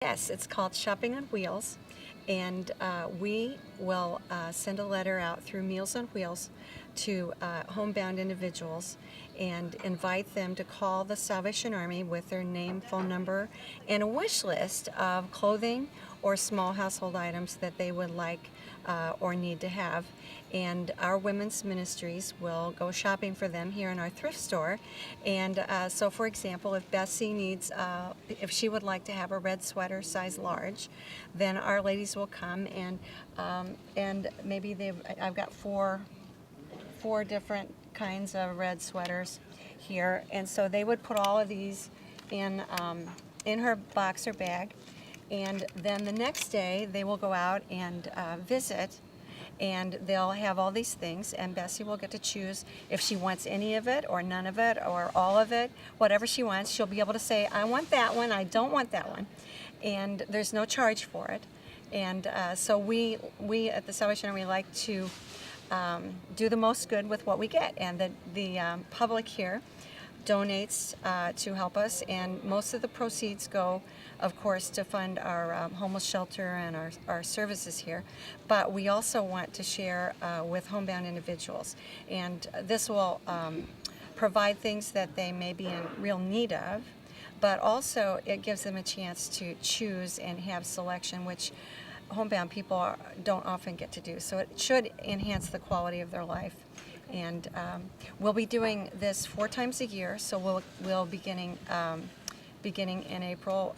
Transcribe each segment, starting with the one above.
Yes, it's called Shopping on Wheels, and we will send a letter out through Meals on Wheels to homebound individuals and invite them to call the Salvation Army with their name, phone number, and a wish list of clothing or small household items that they would like or need to have. And our women's ministries will go shopping for them here in our thrift store. And so, for example, if Bessie needs, if she would like to have a red sweater size large, then our ladies will come and maybe I've got four different kinds of red sweaters here, and so they would put all of these in her boxer bag, and then the next day they will go out and visit, and they'll have all these things, and Bessie will get to choose if she wants any of it or none of it or all of it, whatever she wants. She'll be able to say, I want that one, I don't want that one, and there's no charge for it. And so we at the Salvation Army like to do the most good with what we get, and the public here donates to help us, and most of the proceeds go, of course, to fund our homeless shelter and our services here, but we also want to share with homebound individuals, and this will provide things that they may be in real need of, but also it gives them a chance to choose and have selection, which homebound people don't often get to do. So it should enhance the quality of their life. And we'll be doing this 4 times a year, so we'll beginning in April.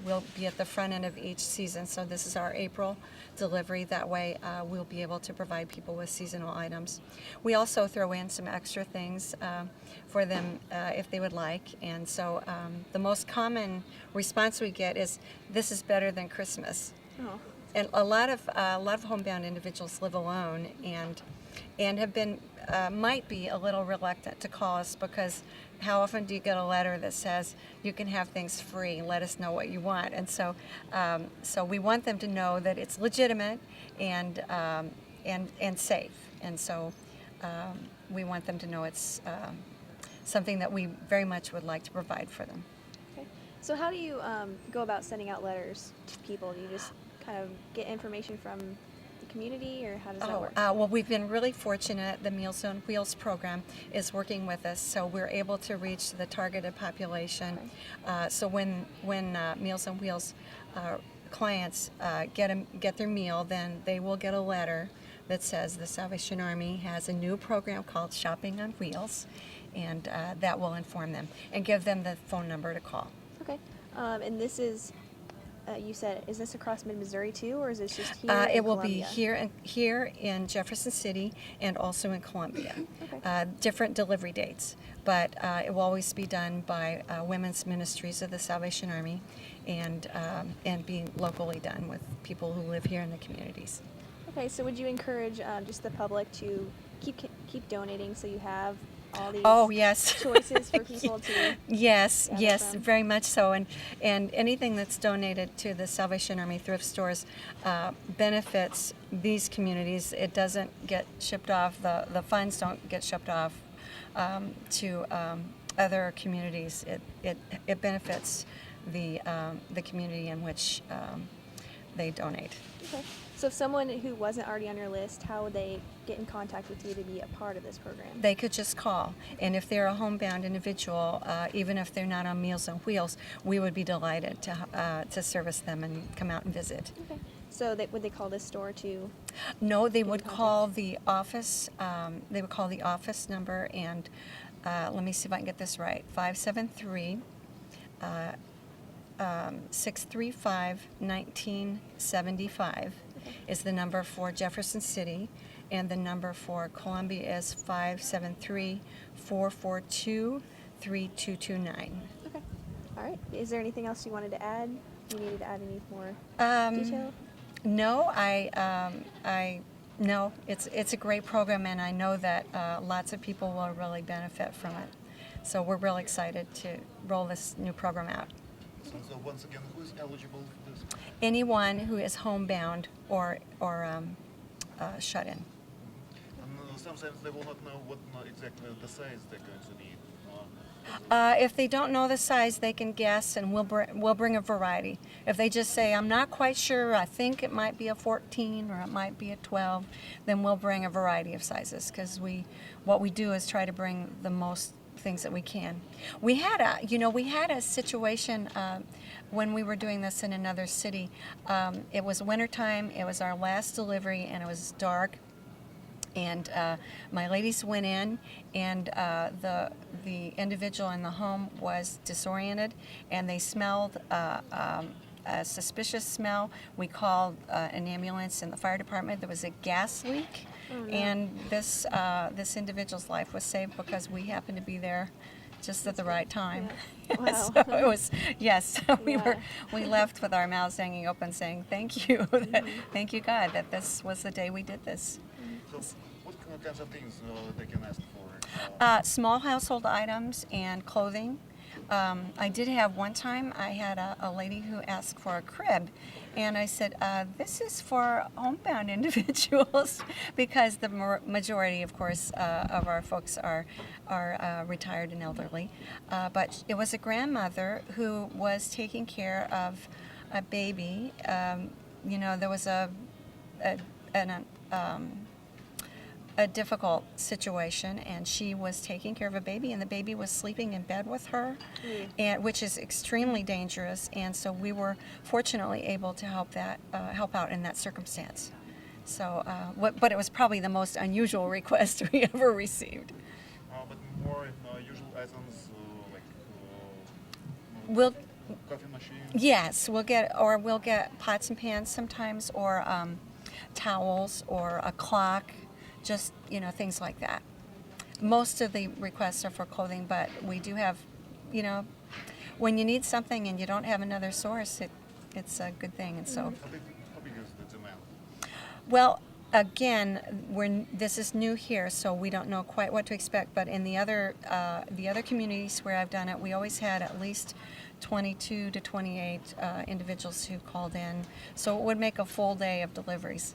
We'll be at the front end of each season, so this is our April delivery. That way we'll be able to provide people with seasonal items. We also throw in some extra things for them if they would like, and so the most common response we get is, "This is better than Christmas." Oh. And a lot of homebound individuals live alone and have been might be a little reluctant to call us, because how often do you get a letter that says you can have things free, let us know what you want? And so so we want them to know that it's legitimate and safe, and so we want them to know it's something that we very much would like to provide for them. Okay. So how do you go about sending out letters to people? Do you just kind of get information from the community, or how does that work? Well, we've been really fortunate. The Meals on Wheels program is working with us, so we're able to reach the targeted population. Okay. So when Meals on Wheels clients get their meal, then they will get a letter that says the Salvation Army has a new program called Shopping on Wheels, and that will inform them and give them the phone number to call. Okay. And this is, you said, is this across mid-Missouri too, or is this just here in It will Columbia? be here in Jefferson City and also in Columbia. Okay. Different delivery dates, but it will always be done by women's ministries of the Salvation Army, and being locally done with people who live here in the communities. Okay, so would you encourage just the public to keep donating, so you have all these Yes. choices for people to Yes, gather yes, from? very much so. And anything that's donated to the Salvation Army thrift stores benefits these communities. It doesn't get shipped off. The funds don't get shipped off to other communities. It benefits the community in which they donate. Okay. So if someone who wasn't already on your list, how would they get in contact with you to be a part of this program? They could just call, and if they're a homebound individual, even if they're not on Meals on Wheels, we would be delighted to service them and come out and visit. Okay. So would they call this store too? No, they in would contact? call the office. They would call the office number, and let me see if I can get this right. 573 635 1975 is the number for Jefferson City, and the number for Columbia is 573 442 3229. Okay. All right. Is there anything else you wanted to add? You needed to add any more detail? No, no. It's a great program, and I know that lots of people will really benefit from it. So we're really excited to roll this new program out. So once again, who is eligible for this? Anyone who is homebound or shut in. And sometimes they will not know what exactly the size they're going to need. If they don't know the size, they can guess, and we'll bring a variety. If they just say, I'm not quite sure, I think it might be a 14 or it might be a 12, then we'll bring a variety of sizes, because what we do is try to bring the most things that we can. We had a situation when we were doing this in another city. It was wintertime, it was our last delivery, and it was dark. And my ladies went in, and the individual in the home was disoriented, and they smelled a suspicious smell. We called an ambulance and the fire department. There was a gas leak, and this individual's life was saved because we happened to be there just at the right time. Yeah. Wow. So it was, yes, Yeah. we left with our mouths hanging open, saying thank you, thank you God that this was the day we did this. So what kinds of things they can ask for? Small household items and clothing. I did have one time, I had a lady who asked for a crib, and I said, this is for homebound individuals, because the majority, of course, of our folks are retired and elderly. But it was a grandmother who was taking care of a baby. There was a difficult situation, and she was taking care of a baby, and the baby was sleeping in bed with her, and which is extremely dangerous. And so we were fortunately able to help out in that circumstance. So, but it was probably the most unusual request we ever received. But more usual items like We'll coffee machine. Yes, we'll get pots and pans sometimes, or towels, or a clock, just things like that. Most of the requests are for clothing, but we do have, when you need something and you don't have another source, it's a good thing. And so, How big is the demand? well, again, this is new here, so we don't know quite what to expect. But in the other communities where I've done it, we always had at least 22 to 28 individuals who called in, so it would make a full day of deliveries.